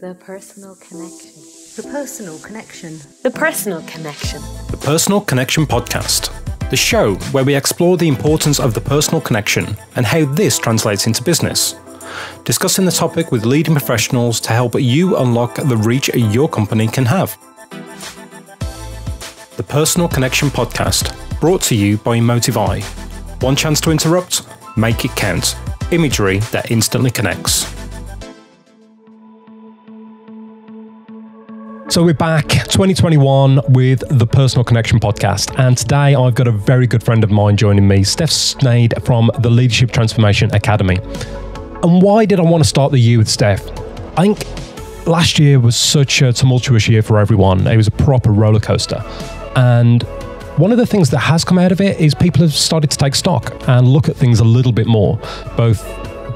The personal connection. The personal connection. The personal connection. The Personal Connection Podcast, the show where we explore the importance of the personal connection and how this translates into business. Discussing the topic with leading professionals to help you unlock the reach your company can have. The Personal Connection Podcast, brought to you by Emotive. One chance to interrupt, make it count. Imagery that instantly connects. So we're back, 2021, with the Personal Connection Podcast. And today I've got a very good friend of mine joining me, Steph Snade from the Leadership Transformation Academy. And why did I want to start the year with Steph? I think last year was such a tumultuous year for everyone. It was a proper roller coaster. And one of the things that has come out of it is people have started to take stock and look at things a little bit more, both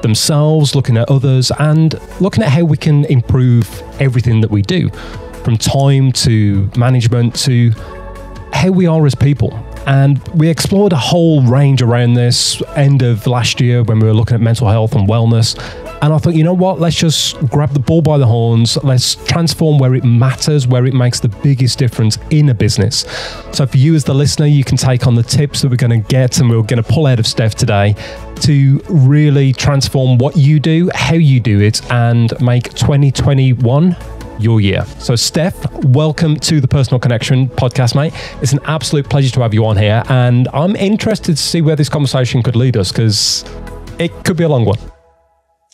themselves, looking at others, and looking at how we can improve everything that we do, from time to management to how we are as people. And we explored a whole range around this end of last year when we were looking at mental health and wellness. And I thought, you know what, let's just grab the bull by the horns. Let's transform where it matters, where it makes the biggest difference in a business. So for you as the listener, you can take on the tips that we're going to get and we're going to pull out of Steph today to really transform what you do, how you do it, and make 2021 your year. So Steph, welcome to the Personal Connection Podcast, mate. It's an absolute pleasure to have you on here. And I'm interested to see where this conversation could lead us, because it could be a long one.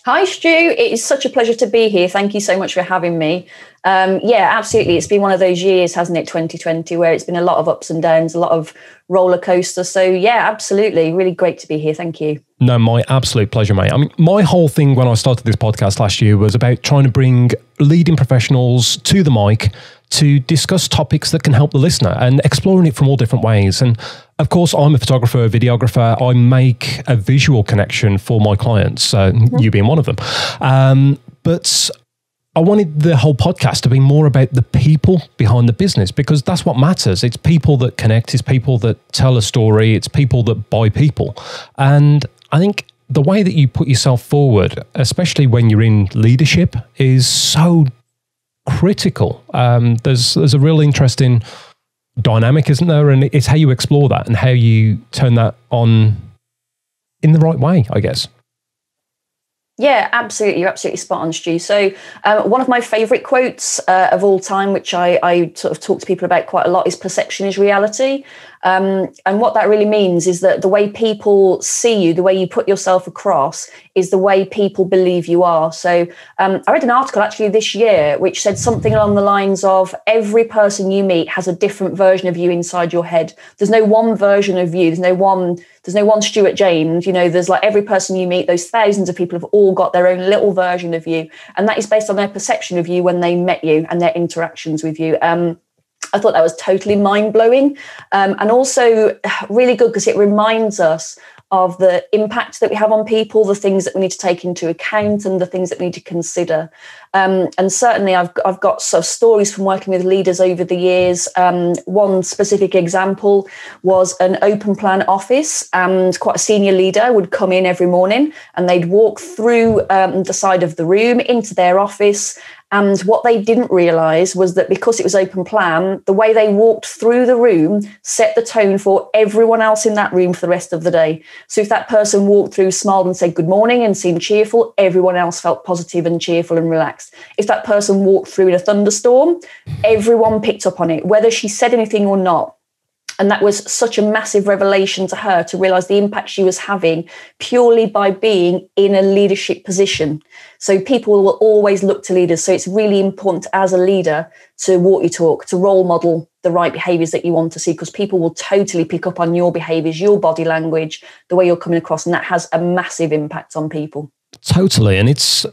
Hi, Stu. It is such a pleasure to be here. Thank you so much for having me. Yeah, absolutely. It's been one of those years, hasn't it, 2020, where it's been a lot of ups and downs, a lot of roller coasters. So yeah, absolutely. Really great to be here. Thank you. No, my absolute pleasure, mate. I mean, my whole thing when I started this podcast last year was about trying to bring leading professionals to the mic to discuss topics that can help the listener and exploring it from all different ways. And of course, I'm a photographer, a videographer. I make a visual connection for my clients, you being one of them. But I wanted the whole podcast to be more about the people behind the business, because that's what matters. It's people that connect, it's people that tell a story, it's people that buy people. And I think the way that you put yourself forward, especially when you're in leadership, is so critical. There's a real interesting dynamic, isn't there? And it's how you explore that and how you turn that on in the right way, I guess. Yeah, absolutely. You're absolutely spot on, Stu. So one of my favourite quotes of all time, which I sort of talk to people about quite a lot, is perception is reality. And what that really means is that the way people see you, the way you put yourself across, is the way people believe you are. So I read an article actually this year which said something along the lines of every person you meet has a different version of you inside your head. There's no one version of you. There's no one Stuart James. You know, there's like every person you meet, those thousands of people have all got their own little version of you. And that is based on their perception of you when they met you and their interactions with you. I thought that was totally mind-blowing and also really good because it reminds us of the impact that we have on people, the things that we need to take into account and the things that we need to consider. And certainly I've got sort of stories from working with leaders over the years. One specific example was an open plan office, and quite a senior leader would come in every morning and they'd walk through the side of the room into their office. And what they didn't realise was that because it was open plan, the way they walked through the room set the tone for everyone else in that room for the rest of the day. So if that person walked through, smiled and said good morning and seemed cheerful, everyone else felt positive and cheerful and relaxed. If that person walked through in a thunderstorm, everyone picked up on it, whether she said anything or not. And that was such a massive revelation to her to realise the impact she was having purely by being in a leadership position. So people will always look to leaders. So it's really important as a leader to walk your talk, to role model the right behaviours that you want to see, because people will totally pick up on your behaviours, your body language, the way you're coming across. And that has a massive impact on people. Totally. And it's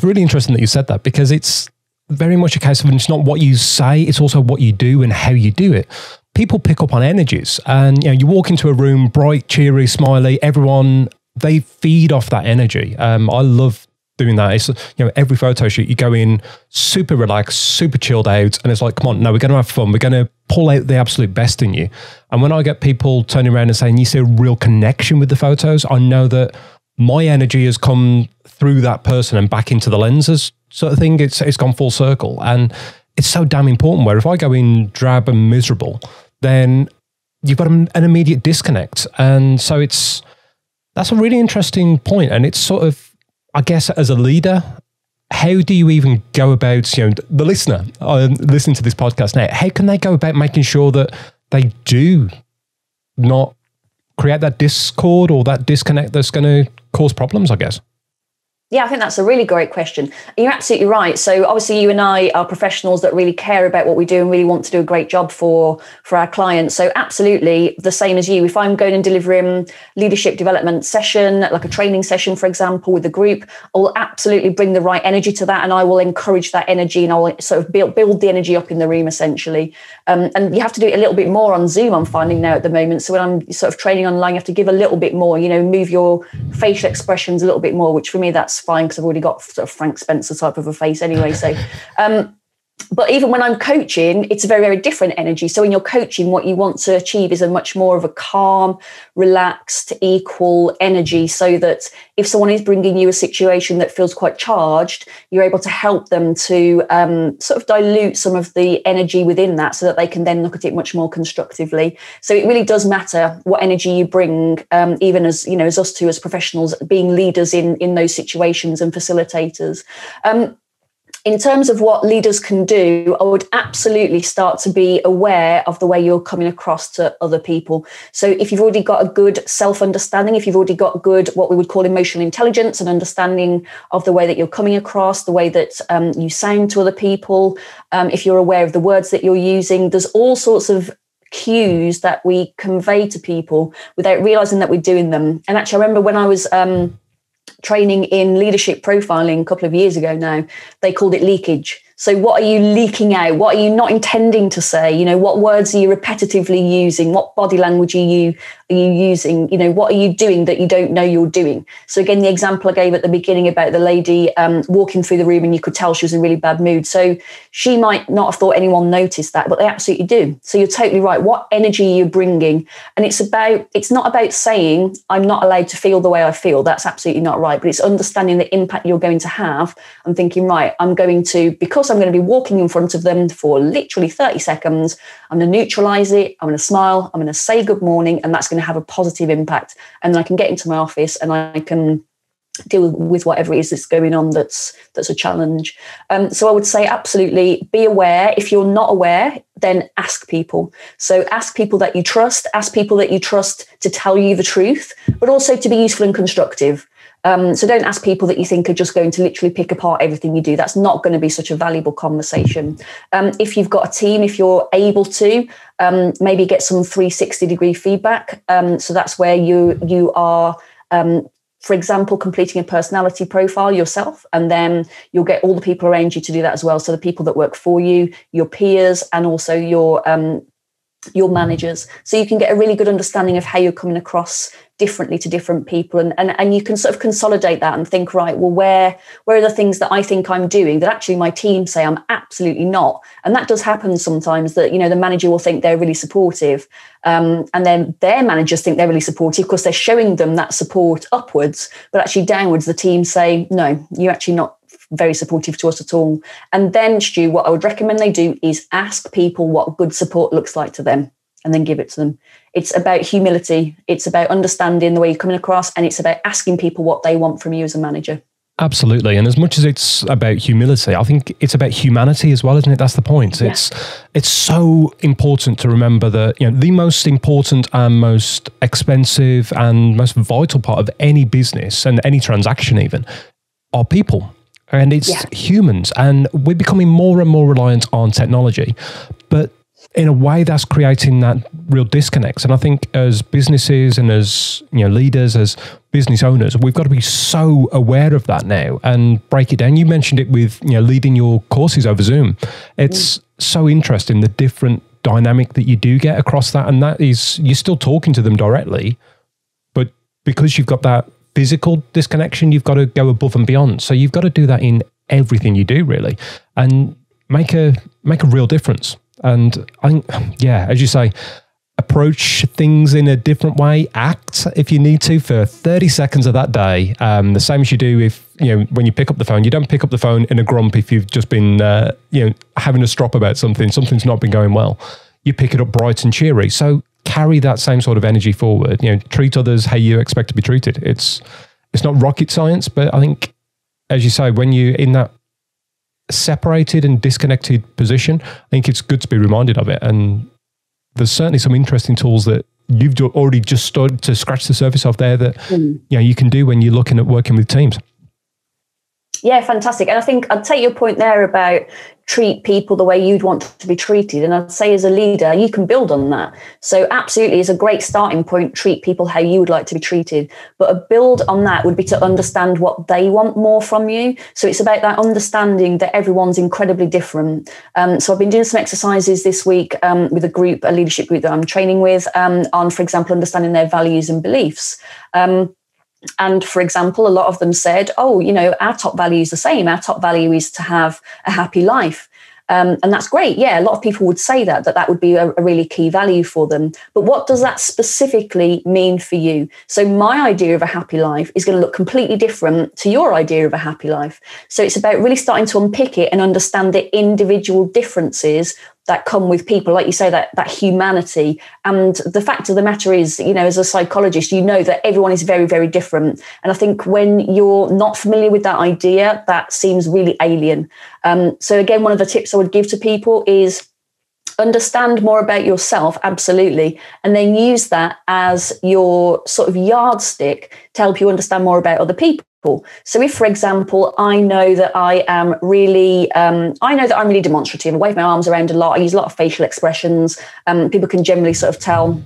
really interesting that you said that, because it's very much a case of it's not what you say, it's also what you do and how you do it. People pick up on energies, and you walk into a room, bright, cheery, smiley, everyone, they feed off that energy. I love doing that. It's, every photo shoot, you go in super relaxed, super chilled out, and it's like, come on, no, we're going to have fun. We're going to pull out the absolute best in you. And when I get people turning around and saying, you see a real connection with the photos, I know that my energy has come through that person and back into the lenses sort of thing. It's gone full circle, and it's so damn important. Where if I go in drab and miserable, then you've got an immediate disconnect. And so that's a really interesting point. And it's sort of, I guess, as a leader, how do you even go about, the listener listening to this podcast now, how can they go about making sure that they do not create that discord or that disconnect that's going to cause problems, I guess? Yeah, I think that's a really great question. You're absolutely right. So obviously you and I are professionals that really care about what we do and really want to do a great job for our clients. So absolutely the same as you. If I'm going and delivering leadership development session, like a training session, for example, with a group, I'll absolutely bring the right energy to that, and I will encourage that energy, and I'll sort of build the energy up in the room essentially. And you have to do it a little bit more on Zoom, I'm finding now at the moment. So when I'm sort of training online, you have to give a little bit more, move your facial expressions a little bit more, which for me, that's fine because I've already got sort of Frank Spencer type of a face anyway. So, but even when I'm coaching, it's a very, very different energy. So when you're coaching, what you want to achieve is a much more of a calm, relaxed, equal energy, so that if someone is bringing you a situation that feels quite charged, you're able to help them to sort of dilute some of the energy within that, so that they can then look at it much more constructively. So it really does matter what energy you bring, even as us two as professionals being leaders in those situations and facilitators. In terms of what leaders can do, I would absolutely start to be aware of the way you're coming across to other people. So if you've already got a good self-understanding, if you've already got good, what we would call emotional intelligence and understanding of the way that you're coming across, the way that you sound to other people, if you're aware of the words that you're using, there's all sorts of cues that we convey to people without realizing that we're doing them. And actually, I remember when I was training in leadership profiling a couple of years ago now, they called it leakage. So what are you leaking out? What are you not intending to say? What words are you repetitively using? What body language are you using? What are you doing that you don't know you're doing? So again, the example I gave at the beginning about the lady walking through the room and you could tell she was in a really bad mood. So she might not have thought anyone noticed that, but they absolutely do. So you're totally right. What energy are you bringing? And it's not about saying, I'm not allowed to feel the way I feel. That's absolutely not right. But it's understanding the impact you're going to have and thinking, right, because I'm going to be walking in front of them for literally 30 seconds, I'm going to neutralize it, I'm going to smile, I'm going to say good morning, and that's going to have a positive impact. And then I can get into my office and I can deal with whatever it is that's going on that's a challenge. So I would say absolutely be aware. If you're not aware, then ask people. So ask people that you trust to tell you the truth, but also to be useful and constructive. So don't ask people that you think are just going to literally pick apart everything you do. That's not going to be such a valuable conversation. If you've got a team, if you're able to, maybe get some 360-degree feedback. So that's where you are, for example, completing a personality profile yourself, and then you'll get all the people around you to do that as well. So the people that work for you, your peers, and also your managers. So you can get a really good understanding of how you're coming across differently to different people, and you can sort of consolidate that and think, right, well, where are the things that I think I'm doing that actually my team say I'm absolutely not? And that does happen sometimes, that the manager will think they're really supportive, and then their managers think they're really supportive because they're showing them that support upwards, but actually downwards the team say, no, you're actually not very supportive to us at all. And then, Stu, what I would recommend they do is ask people what good support looks like to them, and then give it to them. It's about humility. It's about understanding the way you're coming across, and it's about asking people what they want from you as a manager. Absolutely. And as much as it's about humility, I think it's about humanity as well, isn't it? That's the point. Yeah. It's so important to remember that, the most important and most expensive and most vital part of any business and any transaction even are people. And it's humans. And we're becoming more and more reliant on technology. But in a way, that's creating that real disconnect. And I think as businesses and as leaders, as business owners, we've got to be so aware of that now and break it down. You mentioned it with leading your courses over Zoom. It's so interesting, the different dynamic that you do get across that. And that is, you're still talking to them directly, but because you've got that physical disconnection, you've got to go above and beyond. So you've got to do that in everything you do, really, and make a real difference. And I think, as you say, approach things in a different way. Act if you need to for 30 seconds of that day, the same as you do if when you pick up the phone, you don't pick up the phone in a grump if you've just been, having a strop about something's not been going well. You pick it up bright and cheery. So carry that same sort of energy forward. Treat others how you expect to be treated. It's not rocket science, but I think, as you say, when you're in that separated and disconnected position, I think it's good to be reminded of it. And there's certainly some interesting tools that you've already just started to scratch the surface of there that you can do when you're looking at working with teams. Yeah, fantastic. And I think I'd take your point there about treat people the way you'd want to be treated. And I'd say as a leader, you can build on that. So absolutely, it's a great starting point, treat people how you would like to be treated. But a build on that would be to understand what they want more from you. So it's about that understanding that everyone's incredibly different. So I've been doing some exercises this week with a leadership group that I'm training with on, for example, understanding their values and beliefs. And for example, a lot of them said, our top value is the same. Our top value is to have a happy life. And that's great. Yeah, a lot of people would say that would be a really key value for them. But what does that specifically mean for you? So my idea of a happy life is going to look completely different to your idea of a happy life. So it's about really starting to unpick it and understand the individual differences that come with people, like you say, that humanity. And the fact of the matter is, as a psychologist, that everyone is very, very different. And I think when you're not familiar with that idea, that seems really alien. So again, one of the tips I would give to people is understand more about yourself, absolutely, and then use that as your sort of yardstick to help you understand more about other people. So if, for example, I know that I'm really demonstrative. I wave my arms around a lot. I use a lot of facial expressions. People can generally sort of tell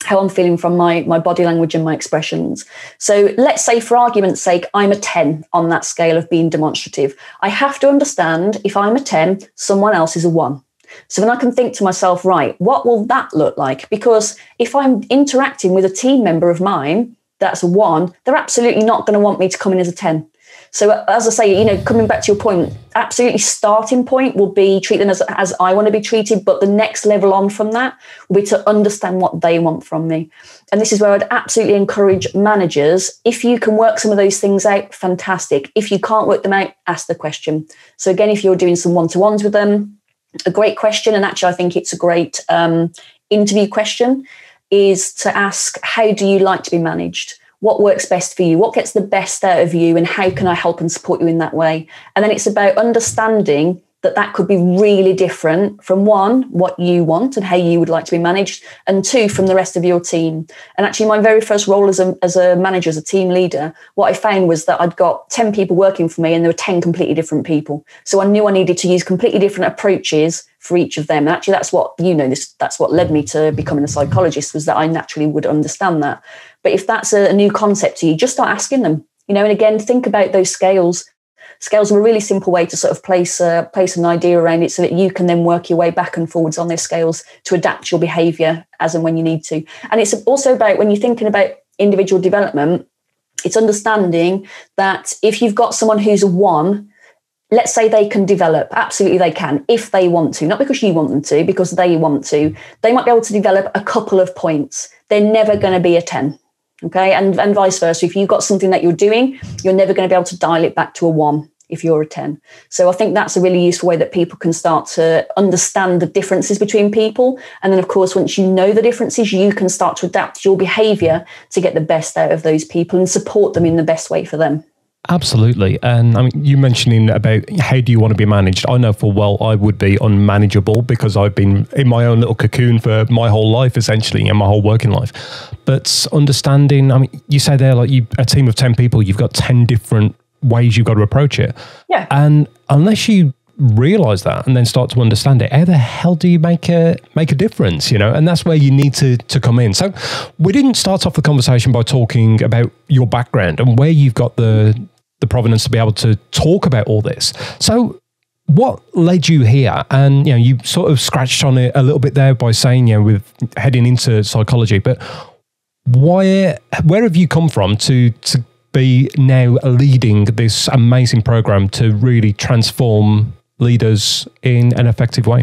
how I'm feeling from my body language and my expressions. So let's say, for argument's sake, I'm a 10 on that scale of being demonstrative. I have to understand if I'm a 10, someone else is a 1. So then I can think to myself, right, what will that look like? Because if I'm interacting with a team member of mine that's a 1, they're absolutely not going to want me to come in as a 10. So as I say, coming back to your point, absolutely starting point will be treat them as I want to be treated. But the next level on from that will be to understand what they want from me. And this is where I'd absolutely encourage managers. If you can work some of those things out, fantastic. If you can't work them out, ask the question. So again, if you're doing some one-to-ones with them, a great question, and actually I think it's a great interview question, is to ask, how do you like to be managed? What works best for you? What gets the best out of you? And how can I help and support you in that way? And then it's about understanding that could be really different from 1, what you want and how you would like to be managed, and 2, from the rest of your team. And actually my very first role as a manager, as a team leader, what I found was that I'd got 10 people working for me and there were 10 completely different people. So I knew I needed to use completely different approaches for each of them. And actually that's what, that's what led me to becoming a psychologist, was that I naturally would understand that. But if that's a new concept to you, just start asking them, and again, think about those scales. Scales are a really simple way to sort of place an idea around it so that you can then work your way back and forwards on those scales to adapt your behaviour as and when you need to. And it's also about, when you're thinking about individual development, it's understanding that if you've got someone who's a 1, let's say they can develop, absolutely they can, if they want to, not because you want them to, because they want to. They might be able to develop a couple of points. They're never going to be a 10. Okay, and vice versa. If you've got something that you're doing, you're never going to be able to dial it back to a 1 if you're a 10. So I think that's a really useful way that people can start to understand the differences between people. And then, of course, once you know the differences, you can start to adapt your behaviour to get the best out of those people and support them in the best way for them. Absolutely. And I mean, you mentioning about how do you want to be managed? I know full well I would be unmanageable because I've been in my own little cocoon for my whole life, essentially, and my whole working life. But understanding, I mean, you say there, like a team of 10 people, you've got 10 different ways you've got to approach it. Yeah. And unless you realize that and then start to understand it, how the hell do you make a difference, and that's where you need to come in. So we didn't start off the conversation by talking about your background and where you've got the provenance to be able to talk about all this. So what led you here? And you sort of scratched on it a little bit there by saying with heading into psychology, but where have you come from to be now leading this amazing program to really transform leaders in an effective way?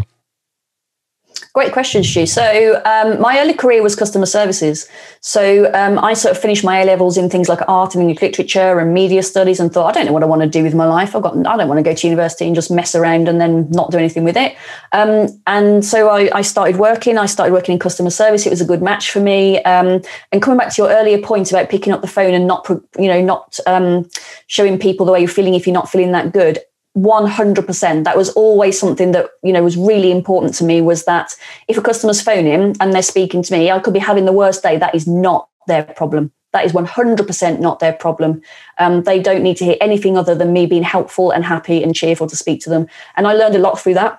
Great question, Stu. So my early career was customer services. So I sort of finished my A-levels in things like art and English literature and media studies and thought, I don't know what I want to do with my life. I don't want to go to university and just mess around and then not do anything with it. And so I started working. I started working in customer service. It was a good match for me. And coming back to your earlier point about picking up the phone and not showing people the way you're feeling if you're not feeling that good. 100%. That was always something that, was really important to me, was that if a customer's phoning and they're speaking to me, I could be having the worst day. That is not their problem. That is 100% not their problem. They don't need to hear anything other than me being helpful and happy and cheerful to speak to them. And I learned a lot through that.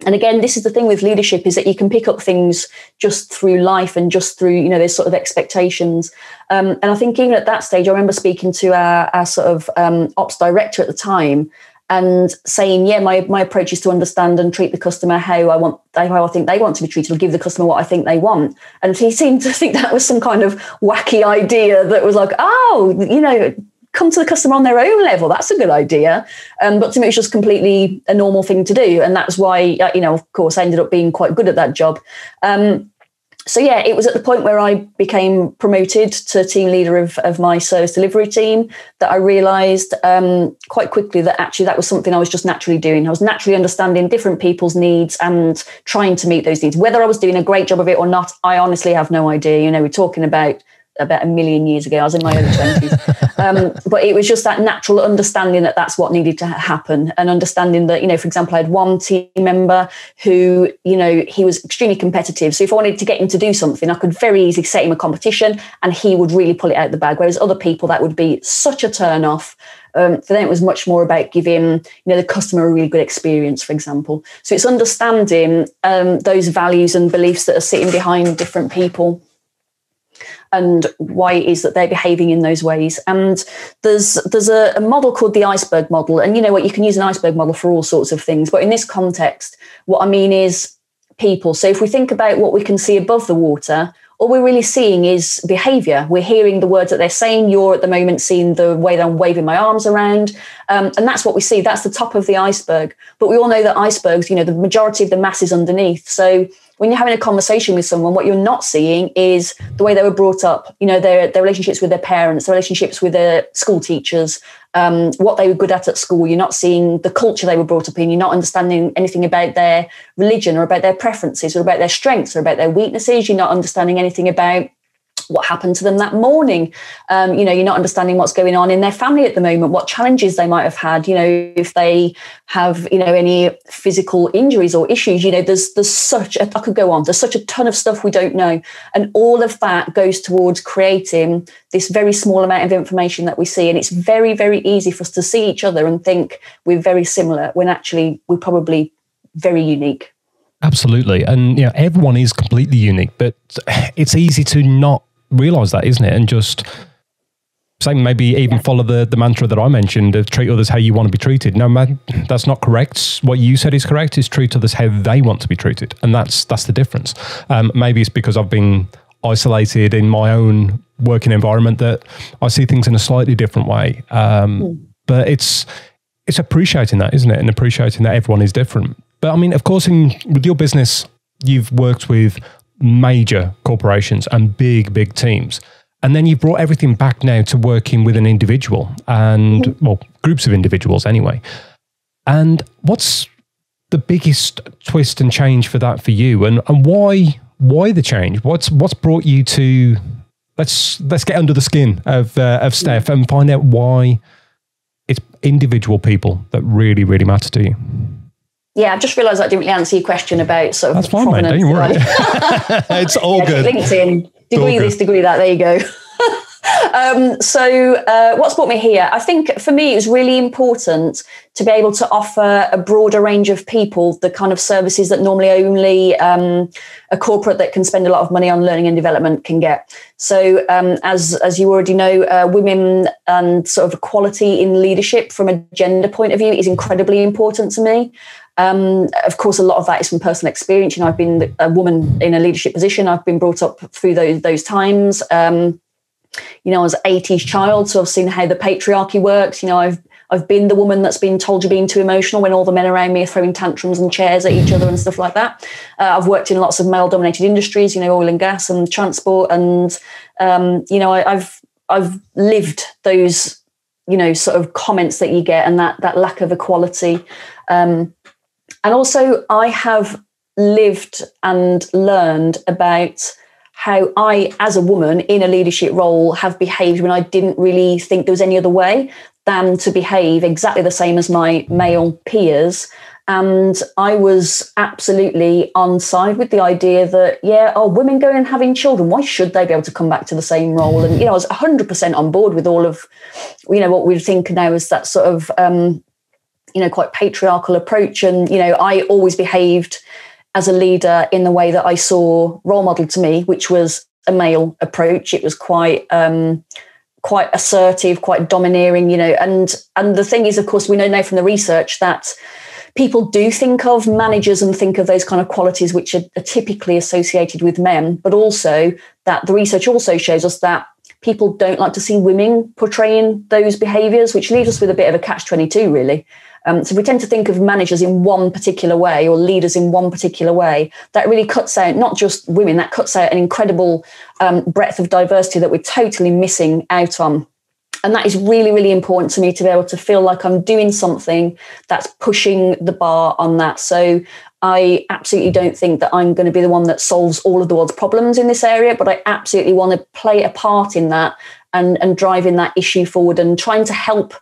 And again, this is the thing with leadership, is that you can pick up things just through life and just through, there's sort of expectations. And I think even at that stage, I remember speaking to our sort of ops director at the time, and saying, my approach is to understand and treat the customer how I think they want to be treated, or give the customer what I think they want. And he seemed to think that was some kind of wacky idea that was like, come to the customer on their own level. That's a good idea. But to me, it was just completely a normal thing to do. And that's why, of course, I ended up being quite good at that job. So it was at the point where I became promoted to team leader of my service delivery team that I realised quite quickly that actually that was something I was just naturally doing. I was naturally understanding different people's needs and trying to meet those needs. Whether I was doing a great job of it or not, I honestly have no idea. We're talking about a million years ago. I was in my early 20s. But it was just that natural understanding that that's what needed to happen, and understanding that, for example, I had one team member who, he was extremely competitive. So if I wanted to get him to do something, I could very easily set him a competition and he would really pull it out of the bag. Whereas other people, that would be such a turn off. For them, it was much more about giving, the customer a really good experience, for example. So it's understanding those values and beliefs that are sitting behind different people, and why it is that they're behaving in those ways. And there's a model called the iceberg model. And you can use an iceberg model for all sorts of things. But in this context, what I mean is people. So if we think about what we can see above the water, all we're really seeing is behaviour. We're hearing the words that they're saying. You're at the moment seeing the way that I'm waving my arms around. And that's what we see. That's the top of the iceberg. But we all know that icebergs, the majority of the mass is underneath. So when you're having a conversation with someone, what you're not seeing is the way they were brought up, their relationships with their parents, their relationships with their school teachers, what they were good at school. You're not seeing the culture they were brought up in. You're not understanding anything about their religion or about their preferences or about their strengths or about their weaknesses. You're not understanding anything about what happened to them that morning. You're not understanding what's going on in their family at the moment, what challenges they might have had, if they have, any physical injuries or issues. There's such a, I could go on, there's such a ton of stuff we don't know. And all of that goes towards creating this very small amount of information that we see. And it's very, very easy for us to see each other and think we're very similar when actually we're probably very unique. Absolutely. And everyone is completely unique, but it's easy to not realize that, isn't it? And just say, maybe even follow the mantra that I mentioned of treat others how you want to be treated. No, man, that's not correct. What you said is correct, is treat others how they want to be treated. And that's the difference. Maybe it's because I've been isolated in my own working environment that I see things in a slightly different way. But it's appreciating that, isn't it? And appreciating that everyone is different. But I mean, of course, with your business, you've worked with major corporations and big teams. And then you've brought everything back now to working with an individual and, groups of individuals anyway. And what's the biggest twist and change for that for you? And why the change? What's brought you to, let's get under the skin of Steph and find out why it's individual people that really, really matter to you. Yeah, I've just realised I didn't really answer your question about sort of That's fine, mate. Don't you worry. It's all good. LinkedIn, degree this, degree that. There you go. So what's brought me here? I think for me, it was really important to be able to offer a broader range of people the kind of services that normally only a corporate that can spend a lot of money on learning and development can get. So as you already know, women and sort of equality in leadership from a gender point of view is incredibly important to me. Of course, a lot of that is from personal experience. I've been a woman in a leadership position. I've been brought up through those times. I was an 80s child, so I've seen how the patriarchy works. I've I've been the woman that's been told you're being too emotional when all the men around me are throwing tantrums and chairs at each other and stuff like that. I've worked in lots of male-dominated industries, oil and gas and transport, and I've lived those, sort of comments that you get and that lack of equality. And also I have lived and learned about how I, as a woman in a leadership role, have behaved when I didn't really think there was any other way than to behave exactly the same as my male peers. And I was absolutely on side with the idea that, women going and having children, why should they be able to come back to the same role? And, I was 100% on board with all of, what we think now is that sort of, quite patriarchal approach. And, I always behaved as a leader in the way that I saw role modeled to me, which was a male approach. It was quite assertive, quite domineering, and the thing is, of course, we know now from the research that people do think of managers and think of those kind of qualities which are typically associated with men, but also that the research also shows us that people don't like to see women portraying those behaviours, which leaves us with a bit of a catch-22, really. So we tend to think of managers in one particular way or leaders in one particular way. That really cuts out not just women, that cuts out an incredible breadth of diversity that we're totally missing out on. And that is really, really important to me, to be able to feel like I'm doing something that's pushing the bar on that. So I absolutely don't think that I'm going to be the one that solves all of the world's problems in this area, but I absolutely want to play a part in that and driving that issue forward and trying to help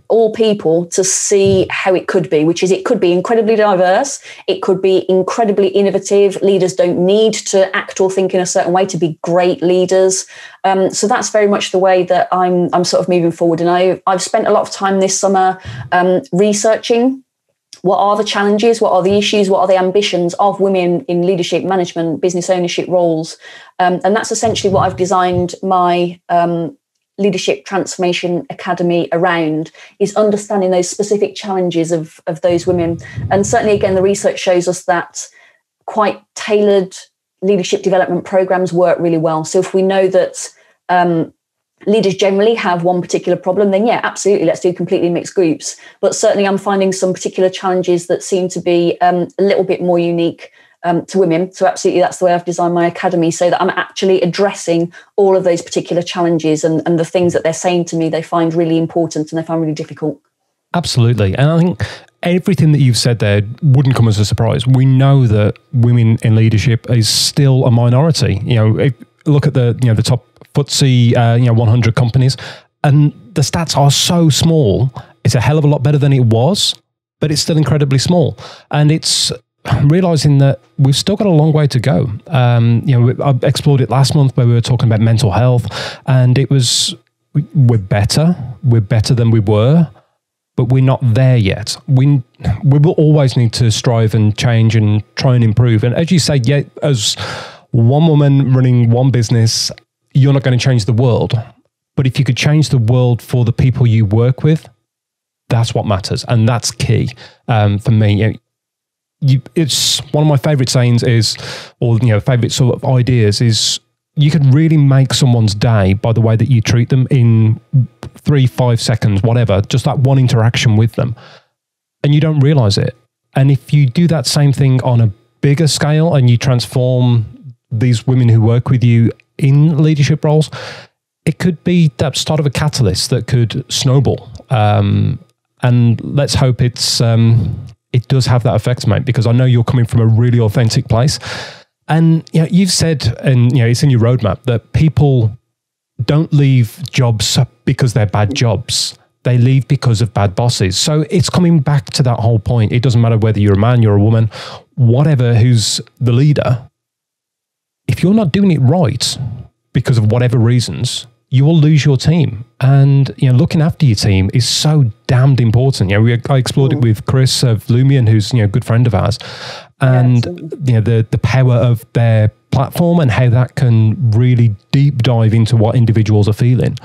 all people to see how it could be, which is it could be incredibly diverse. It could be incredibly innovative. Leaders don't need to act or think in a certain way to be great leaders. So that's very much the way that I'm sort of moving forward. And I've spent a lot of time this summer researching what are the challenges, what are the issues, what are the ambitions of women in leadership, management, business ownership roles. And that's essentially what I've designed my Leadership Transformation Academy around, is understanding those specific challenges of those women. And certainly, again, the research shows us that quite tailored leadership development programs work really well. So if we know that leaders generally have one particular problem, then absolutely, let's do completely mixed groups. But certainly I'm finding some particular challenges that seem to be a little bit more unique to women. So absolutely, that's the way I've designed my academy, so that I'm actually addressing all of those particular challenges and the things that they're saying to me they find really important and they find really difficult. Absolutely. And I think everything that you've said there wouldn't come as a surprise. We know that women in leadership is still a minority. If look at the top FTSE 100 companies, and the stats are so small. It's a hell of a lot better than it was, but it's still incredibly small. And it's realizing that we've still got a long way to go. I explored it last month where we were talking about mental health, and it was, we're better than we were, but we're not there yet. We will always need to strive and change and try and improve. And as you say, as one woman running one business, you're not going to change the world. But if you could change the world for the people you work with, that's what matters. And that's key for me. It's one of my favorite sayings is, or favorite sort of ideas is, you can really make someone's day by the way that you treat them in 3-5 seconds, whatever, just that one interaction with them. And you don't realize it. And if you do that same thing on a bigger scale and you transform these women who work with you in leadership roles, it could be that start of a catalyst that could snowball. And let's hope it does have that effect, mate, because I know you're coming from a really authentic place. And you've said, and it's in your roadmap, that people don't leave jobs because they're bad jobs. They leave because of bad bosses. So it's coming back to that whole point. It doesn't matter whether you're a man, you're a woman, whatever, who's the leader. If you're not doing it right because of whatever reasons, you will lose your team. And looking after your team is so damned important. I explored it with Chris of Lumion, who's a good friend of ours, and the power of their platform and how that can really deep dive into what individuals are feeling.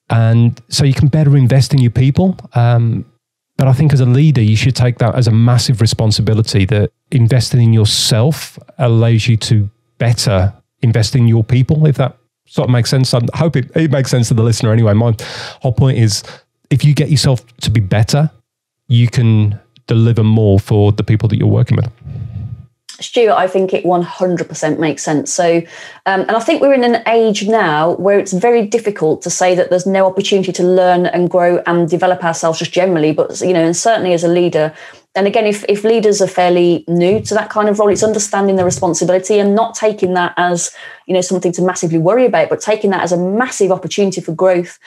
And so you can better invest in your people. But I think as a leader, you should take that as a massive responsibility, that investing in yourself allows you to better invest in your people, if that sort of makes sense. I hope it makes sense to the listener anyway. My whole point is if you get yourself to be better, you can deliver more for the people that you're working with. Stuart, I think it 100% makes sense. So, and I think we're in an age now where it's very difficult to say that there's no opportunity to learn and grow and develop ourselves just generally, but, you know, and certainly as a leader. And again, if leaders are fairly new to that kind of role, it's understanding the responsibility and not taking that as, you know, something to massively worry about, but taking that as a massive opportunity for growth.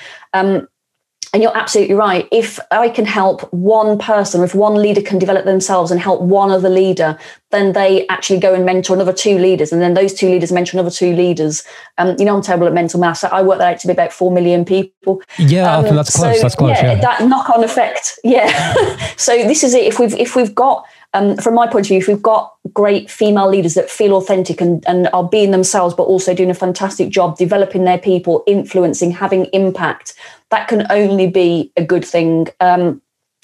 And you're absolutely right. If I can help one person, or if one leader can develop themselves and help one other leader, then they actually go and mentor another 2 leaders. And then those 2 leaders mentor another 2 leaders. You know, I'm terrible at mental maths. I work that out to be about 4 million people. Yeah, I think that's close. So, that's close. Yeah, that knock-on effect. Yeah. So this is it. If we've got, from my point of view, if we've got great female leaders that feel authentic and are being themselves, but also doing a fantastic job developing their people, influencing, having impact, that can only be a good thing.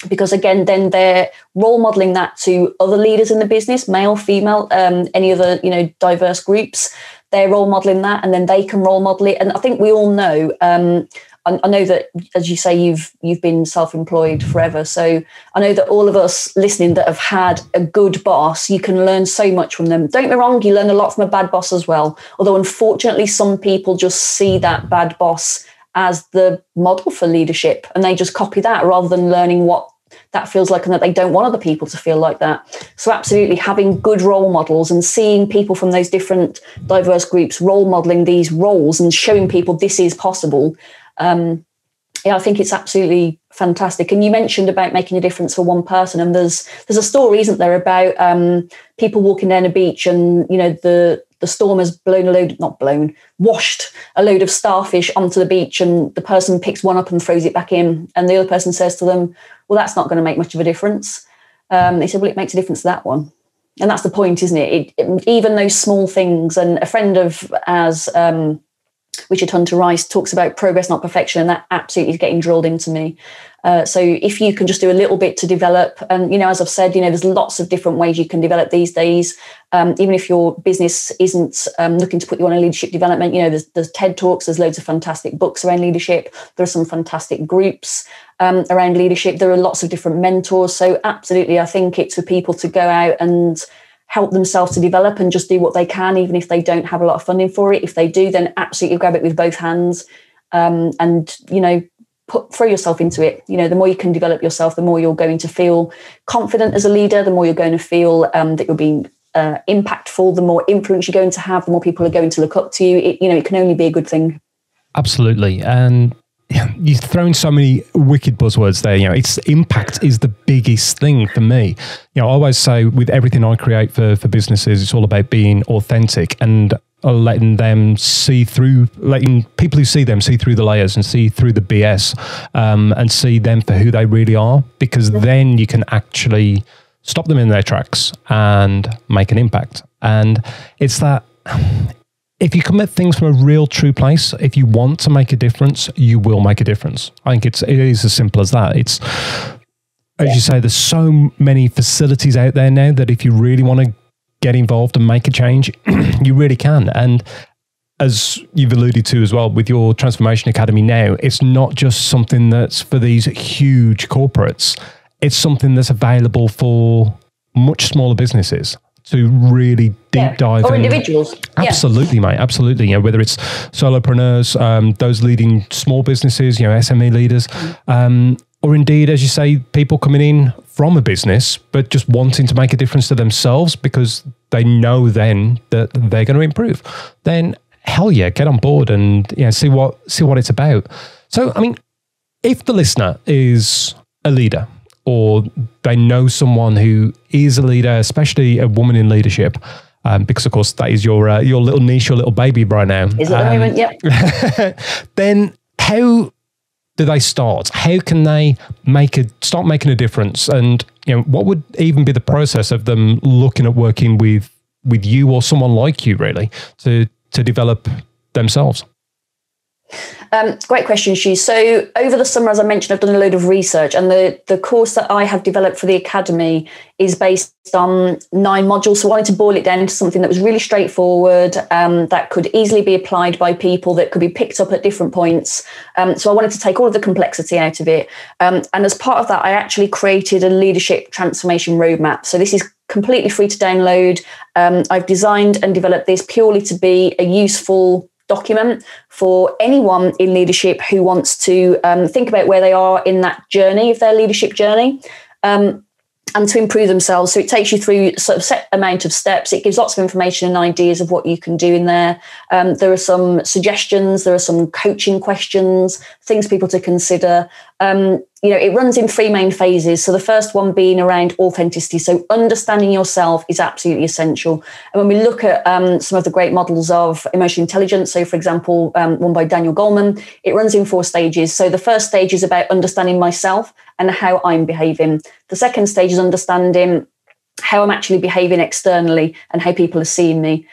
Because again, then they're role modeling that to other leaders in the business, male, female, any other, you know, diverse groups. They're role modeling that, and then they can role model it. And I think we all know, I know that, as you say, you've been self-employed forever. So I know that all of us listening that have had a good boss, you can learn so much from them. Don't get me wrong, you learn a lot from a bad boss as well. Although unfortunately, some people just see that bad boss as the model for leadership, and they just copy that rather than learning what that feels like and that they don't want other people to feel like that. So absolutely having good role models and seeing people from those different diverse groups role modeling these roles and showing people this is possible. Yeah, I think it's absolutely fantastic. And you mentioned about making a difference for one person, and there's a story, isn't there, about people walking down a beach, and you know the storm has washed a load of starfish onto the beach, and the person picks one up and throws it back in, and the other person says to them, well, that's not going to make much of a difference. They said, well, it makes a difference to that one. And that's the point, isn't it? Even those small things. And a friend of ours, Richard Hunter Rice, talks about progress, not perfection, and that absolutely is getting drilled into me. So if you can just do a little bit to develop, and, you know, as I've said, you know, there's lots of different ways you can develop these days. Even if your business isn't looking to put you on a leadership development, you know, there's TED Talks, there's loads of fantastic books around leadership. There are some fantastic groups around leadership. There are lots of different mentors. So absolutely, I think it's for people to go out and help themselves to develop and just do what they can, even if they don't have a lot of funding for it. If they do, then absolutely grab it with both hands and, you know, throw yourself into it. You know, the more you can develop yourself, the more you're going to feel confident as a leader, the more you're going to feel that you're being impactful, the more influence you're going to have, the more people are going to look up to you. It can only be a good thing. Absolutely. And you're throwing so many wicked buzzwords there. You know, it's impact is the biggest thing for me. You know, I always say with everything I create for businesses, it's all about being authentic and letting them see through, letting people who see them see through the layers and see through the BS and see them for who they really are, because then you can actually stop them in their tracks and make an impact. And it's that if you come at things from a real true place, if you want to make a difference, you will make a difference. I think it is as simple as that. It's, as you say, there's so many facilities out there now that if you really want to get involved and make a change, you really can. And as you've alluded to as well with your Transformation Academy now, it's not just something that's for these huge corporates. It's something that's available for much smaller businesses to really deep dive. Or individuals. Absolutely, mate. Absolutely. You know, whether it's solopreneurs, those leading small businesses, you know, SME leaders, or indeed, as you say, people coming in from a business, but just wanting to make a difference to themselves because they know then that they're going to improve. Then hell yeah, get on board and, you know, see what it's about. So, I mean, if the listener is a leader, or they know someone who is a leader, especially a woman in leadership, because of course that is your little niche, your little baby right now. Is at the moment, yep. Then how do they start? How can they start making a difference? And, you know, what would even be the process of them looking at working with you or someone like you, really, to develop themselves? Great question, Shu. So over the summer, as I mentioned, I've done a load of research, and the course that I have developed for the Academy is based on 9 modules. So I wanted to boil it down to something that was really straightforward, that could easily be applied by people, that could be picked up at different points. So I wanted to take all of the complexity out of it. And as part of that, I actually created a leadership transformation roadmap. So this is completely free to download. I've designed and developed this purely to be a useful document for anyone in leadership who wants to think about where they are in that journey of their leadership journey, and to improve themselves. So it takes you through sort of set amount of steps. It gives lots of information and ideas of what you can do in there. There are some suggestions, there are some coaching questions, things people to consider. It runs in 3 main phases. So the first one being around authenticity. So understanding yourself is absolutely essential. And when we look at some of the great models of emotional intelligence, so for example, one by Daniel Goleman, it runs in 4 stages. So the first stage is about understanding myself and how I'm behaving. The second stage is understanding how I'm actually behaving externally and how people are seeing me.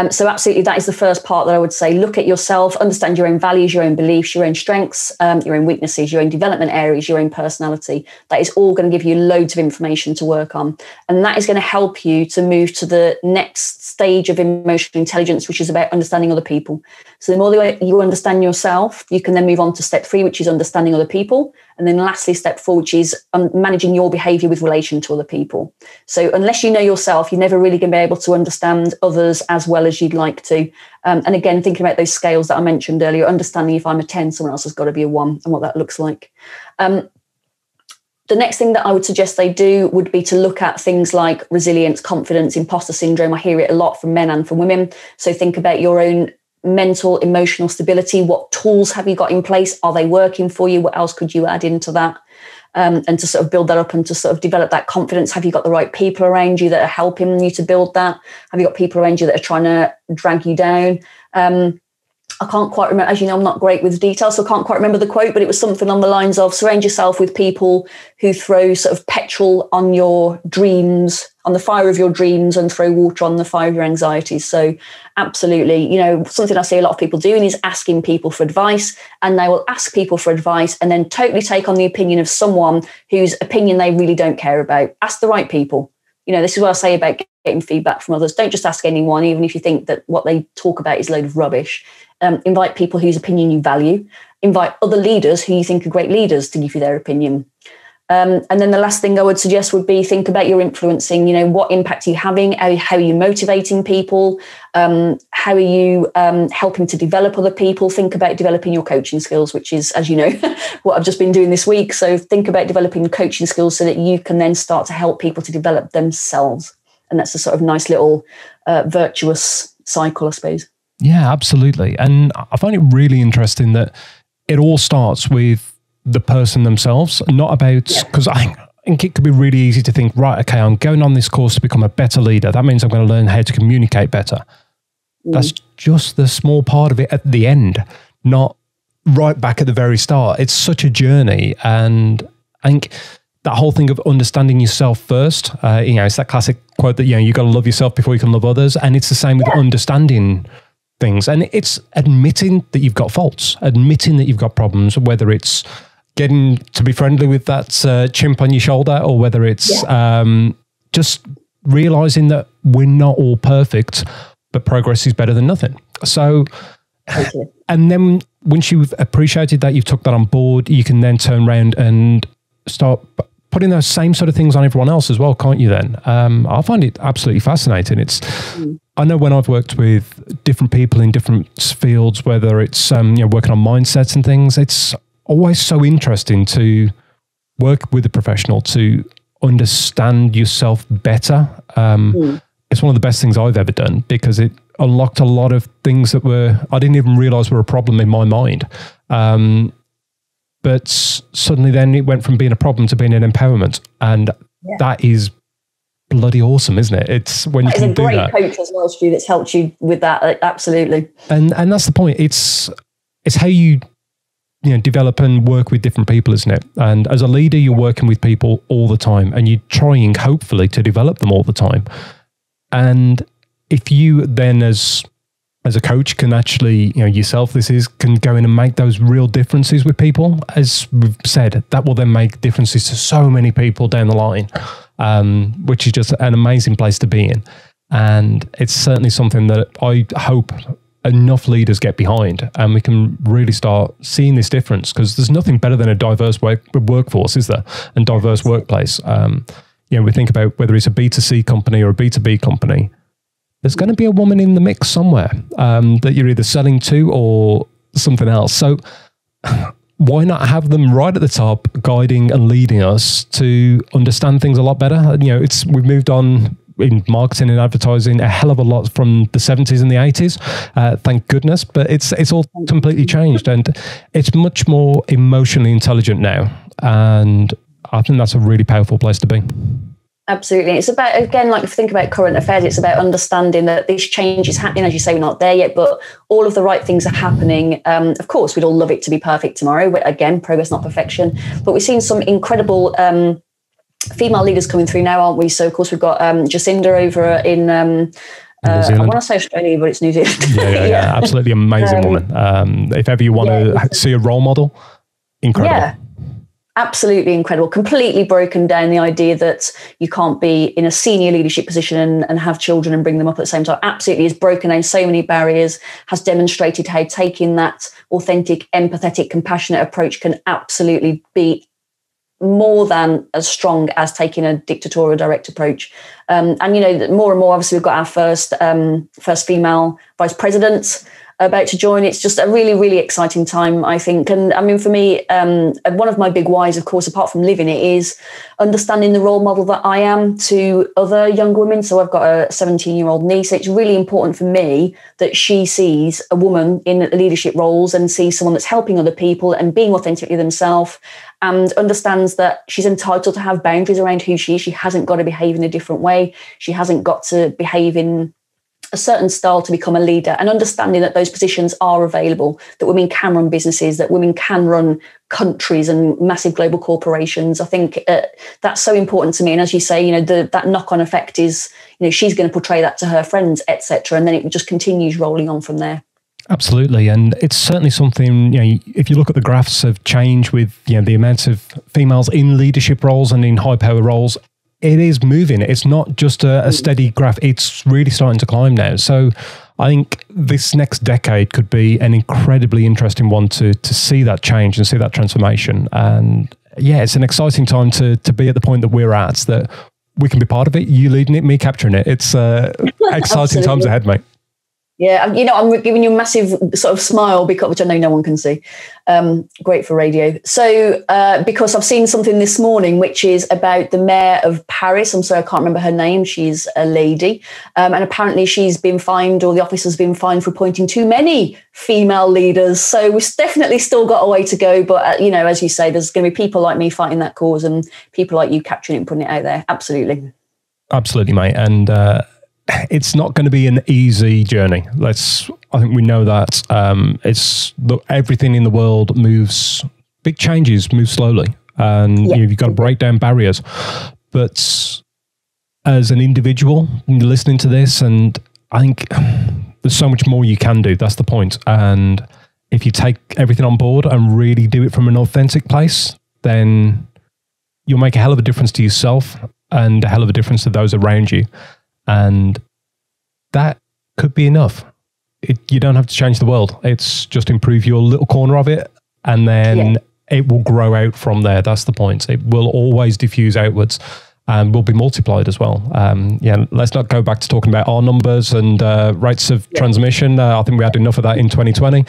So absolutely, that is the first part that I would say. Look at yourself, understand your own values, your own beliefs, your own strengths, your own weaknesses, your own development areas, your own personality. That is all going to give you loads of information to work on. And that is going to help you to move to the next stage of emotional intelligence, which is about understanding other people. So the more you understand yourself, you can then move on to step 3, which is understanding other people. And then lastly, step 4, which is managing your behavior with relation to other people. So unless you know yourself, you're never really going to be able to understand others as well as you'd like to. And again, thinking about those scales that I mentioned earlier, understanding if I'm a 10, someone else has got to be a 1, and what that looks like. The next thing that I would suggest they do would be to look at things like resilience, confidence, imposter syndrome. I hear it a lot from men and from women. So think about your own mental, emotional stability. What tools have you got in place? Are they working for you? What else could you add into that? And to sort of build that up and to sort of develop that confidence. Have you got the right people around you that are helping you to build that? Have you got people around you that are trying to drag you down? I can't quite remember, as you know, I'm not great with details, so I can't quite remember the quote, but it was something on the lines of surround yourself with people who throw sort of petrol on your dreams, on the fire of your dreams, and throw water on the fire of your anxieties. So absolutely, something I see a lot of people doing is asking people for advice, and they will ask people for advice and then totally take on the opinion of someone whose opinion they really don't care about. Ask the right people. This is what I say about getting feedback from others. Don't just ask anyone, even if you think that what they talk about is a load of rubbish. Invite people whose opinion you value. Invite other leaders who you think are great leaders to give you their opinion. And then the last thing I would suggest would be think about your influencing. What impact are you having? How are you motivating people? How are you helping to develop other people? Think about developing your coaching skills, which is, as you know, what I've just been doing this week. So think about developing coaching skills so that you can then start to help people to develop themselves. And that's a sort of nice little virtuous cycle, I suppose. Yeah, absolutely. And I find it really interesting that it all starts with the person themselves, not about, because I think it could be really easy to think, right, okay, I'm going on this course to become a better leader. That means I'm going to learn how to communicate better. That's just the small part of it at the end, not right back at the very start. It's such a journey. And I think that whole thing of understanding yourself first, it's that classic quote that, you got to love yourself before you can love others. And it's the same with understanding things. And it's admitting that you've got faults, admitting that you've got problems, whether it's getting to be friendly with that chimp on your shoulder, or whether it's just realizing that we're not all perfect, but progress is better than nothing. So, and then once you've appreciated that, you've took that on board, you can then turn around and start putting those same sort of things on everyone else as well, can't you then? I find it absolutely fascinating. I know when I've worked with different people in different fields, whether it's working on mindsets and things, it's always so interesting to work with a professional to understand yourself better. It's one of the best things I've ever done, because it unlocked a lot of things that I didn't even realize were a problem in my mind. But suddenly then it went from being a problem to being an empowerment. And that is bloody awesome, isn't it? It's when you can do that. It's a great coach as well, Stu, that's helped you with that. Absolutely. And that's the point. It's how you develop and work with different people, isn't it? And as a leader, you're working with people all the time, and you're trying, hopefully, to develop them all the time. And if you then, as as a coach can actually, yourself, can go in and make those real differences with people. As we've said, that will then make differences to so many people down the line, which is just an amazing place to be in. And it's certainly something that I hope enough leaders get behind, and we can really start seeing this difference, because there's nothing better than a diverse workforce, is there? And diverse workplace. We think about whether it's a B2C company or a B2B company, there's going to be a woman in the mix somewhere that you're either selling to or something else. So why not have them right at the top, guiding and leading us to understand things a lot better? We've moved on in marketing and advertising a hell of a lot from the 70s and the 80s, thank goodness, but it's all completely changed, and it's much more emotionally intelligent now, and I think that's a really powerful place to be. Absolutely. It's about, again, like if you think about current affairs, it's about understanding that this change is happening. As you say, we're not there yet, but all of the right things are happening. Of course, we'd all love it to be perfect tomorrow. But again, progress, not perfection. But we've seen some incredible female leaders coming through now, aren't we? So, of course, we've got Jacinda over in I want to say Australia, but it's New Zealand. Yeah. Absolutely amazing woman. If ever you want to see a role model, incredible. Yeah. Absolutely incredible. Completely broken down the idea that you can't be in a senior leadership position and have children and bring them up at the same time. Absolutely has broken down so many barriers, has demonstrated how taking that authentic, empathetic, compassionate approach can absolutely be more than as strong as taking a dictatorial direct approach. And more and more, obviously, we've got our first female vice president about to join. It's just a really, really exciting time, I think. And I mean, for me, one of my big whys, of course, apart from living it, is understanding the role model that I am to other young women. So I've got a 17-year-old niece. It's really important for me that she sees a woman in leadership roles and sees someone that's helping other people and being authentically themselves, and understands that she's entitled to have boundaries around who she is. She hasn't got to behave in a different way. She hasn't got to behave in a certain style to become a leader, and understanding that those positions are available, that women can run businesses, that women can run countries and massive global corporations. I think that's so important to me. And as you say, that knock-on effect is, she's going to portray that to her friends, etc. And then it just continues rolling on from there. Absolutely. And it's certainly something, if you look at the graphs of change with, the amount of females in leadership roles and in high power roles, it is moving. It's not just a steady graph. It's really starting to climb now. So I think this next decade could be an incredibly interesting one to see that change and see that transformation. And it's an exciting time to be at the point that we're at, that we can be part of it. You leading it, me capturing it. It's exciting times ahead, mate. Yeah, I'm giving you a massive sort of smile, which I know no one can see. Great for radio. So because I've seen something this morning, which is about the mayor of Paris. I'm sorry, I can't remember her name. She's a lady. And apparently she's been fined, or the office has been fined, for appointing too many female leaders. So we've definitely still got a way to go. But, as you say, there's going to be people like me fighting that cause, and people like you capturing it and putting it out there. Absolutely. Absolutely, mate. And it's not going to be an easy journey. I think we know that. Everything in the world moves, big changes move slowly, and you've got to break down barriers. But as an individual, you're listening to this, and I think there's so much more you can do. That's the point. And if you take everything on board and really do it from an authentic place, then you'll make a hell of a difference to yourself and a hell of a difference to those around you. And that could be enough. You don't have to change the world. It's just improve your little corner of it, and then it will grow out from there. That's the point. It will always diffuse outwards and will be multiplied as well. Let's not go back to talking about our numbers and rates of transmission. I think we had enough of that in 2020.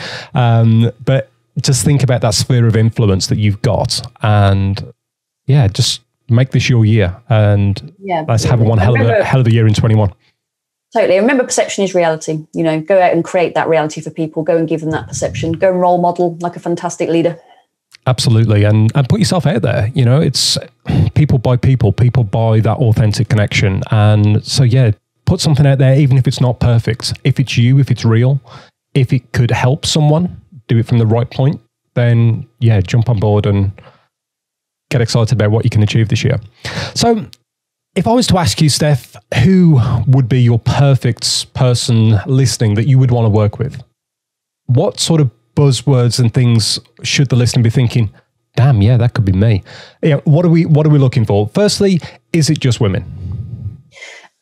But just think about that sphere of influence that you've got, and just make this your year, and let's have one hell of a year in 21. Totally. Remember, perception is reality. Go out and create that reality for people. Go and give them that perception. Go and role model like a fantastic leader. Absolutely. And put yourself out there. It's people by that authentic connection. And so, put something out there, even if it's not perfect. If it's you, if it's real, if it could help someone, do it from the right point, then jump on board and get excited about what you can achieve this year. So If I was to ask you, Steph, who would be your perfect person listening that you would want to work with? What sort of buzzwords and things should the listener be thinking, damn, yeah, that could be me? What are we looking for? Firstly, is it just women?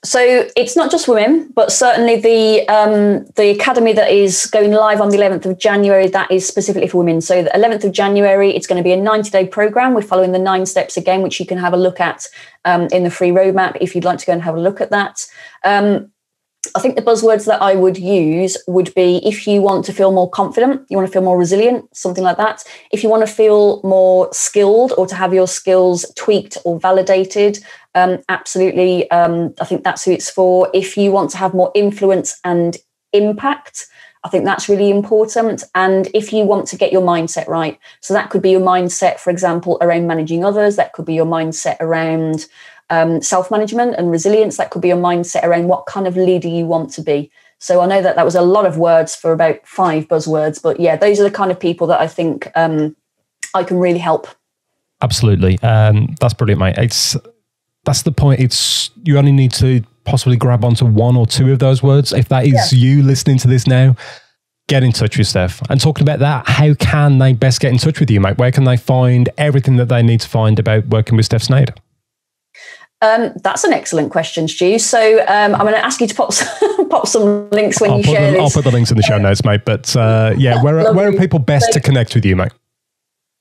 So it's not just women, but certainly the academy that is going live on the 11th of January, that is specifically for women. So the 11th of January, it's going to be a 90-day program. We're following the 9 steps again, which you can have a look at in the free roadmap if you'd like to go and have a look at that. I think the buzzwords that I would use would be, if you want to feel more confident, you want to feel more resilient, something like that. If you want to feel more skilled or to have your skills tweaked or validated, absolutely. I think that's who it's for. If you want to have more influence and impact, I think that's really important. And if you want to get your mindset right, so that could be your mindset, for example, around managing others. That could be your mindset around self-management and resilience. That could be your mindset around what kind of leader you want to be. So I know that was a lot of words for about 5 buzzwords, but yeah, those are the kind of people that I think I can really help. Absolutely. That's brilliant, mate. That's the point. You only need to possibly grab onto 1 or 2 of those words. If that is you listening to this now, get in touch with Steph. And talking about that, how can they best get in touch with you, mate? Where can they find everything that they need to find about working with Steph Snade? That's an excellent question, Stu. So I'm going to ask you to pop some links when you share this. I'll put the links in the show notes, mate. But where are people best to connect with you, mate?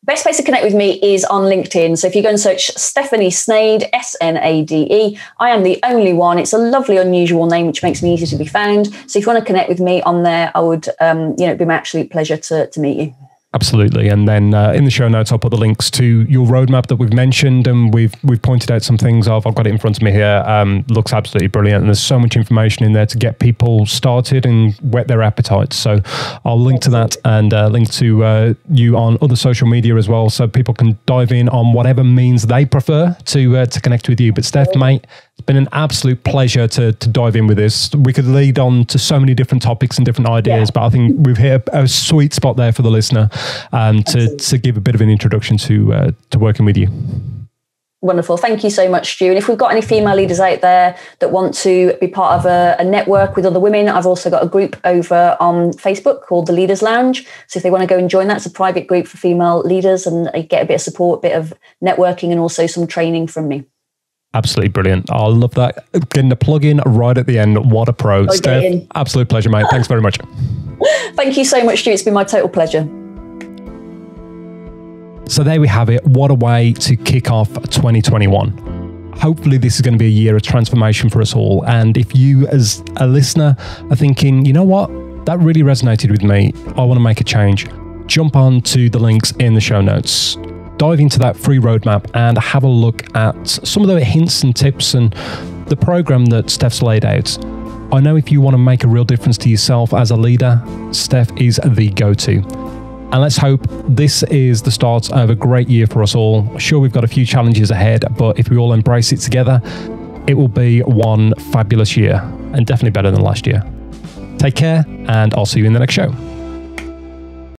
Best place to connect with me is on LinkedIn. So if you go and search Stephanie Snade, Snade, I am the only one. It's a lovely, unusual name, which makes me easy to be found. So if you want to connect with me on there, I would, it'd be my absolute pleasure to meet you. Absolutely. And then in the show notes, I'll put the links to your roadmap that we've mentioned, and we've pointed out some things. I've got it in front of me here. Looks absolutely brilliant. And there's so much information in there to get people started and whet their appetites. So I'll link to that and link to you on other social media as well, so people can dive in on whatever means they prefer to connect with you. But Steph, mate, it's been an absolute pleasure to dive in with this. We could lead on to so many different topics and different ideas, but I think we've hit a sweet spot there for the listener to give a bit of an introduction to working with you. Wonderful. Thank you so much, Stu. And if we've got any female leaders out there that want to be part of a network with other women, I've also got a group over on Facebook called the Leaders Lounge. So if they want to go and join that, it's a private group for female leaders, and they get a bit of support, a bit of networking, and also some training from me. Absolutely brilliant. I love that. Getting the plug in right at the end. What a pro. Steph, absolute pleasure, mate. Thanks very much. Thank you so much, Stu. It's been my total pleasure. So there we have it. What a way to kick off 2021. Hopefully this is going to be a year of transformation for us all. And if you as a listener are thinking, you know what, that really resonated with me, I want to make a change, jump on to the links in the show notes. Dive into that free roadmap and have a look at some of the hints and tips and the program that Steph's laid out. I know if you want to make a real difference to yourself as a leader, Steph is the go-to. And let's hope this is the start of a great year for us all. Sure, we've got a few challenges ahead, but if we all embrace it together, it will be one fabulous year, and definitely better than last year. Take care, and I'll see you in the next show.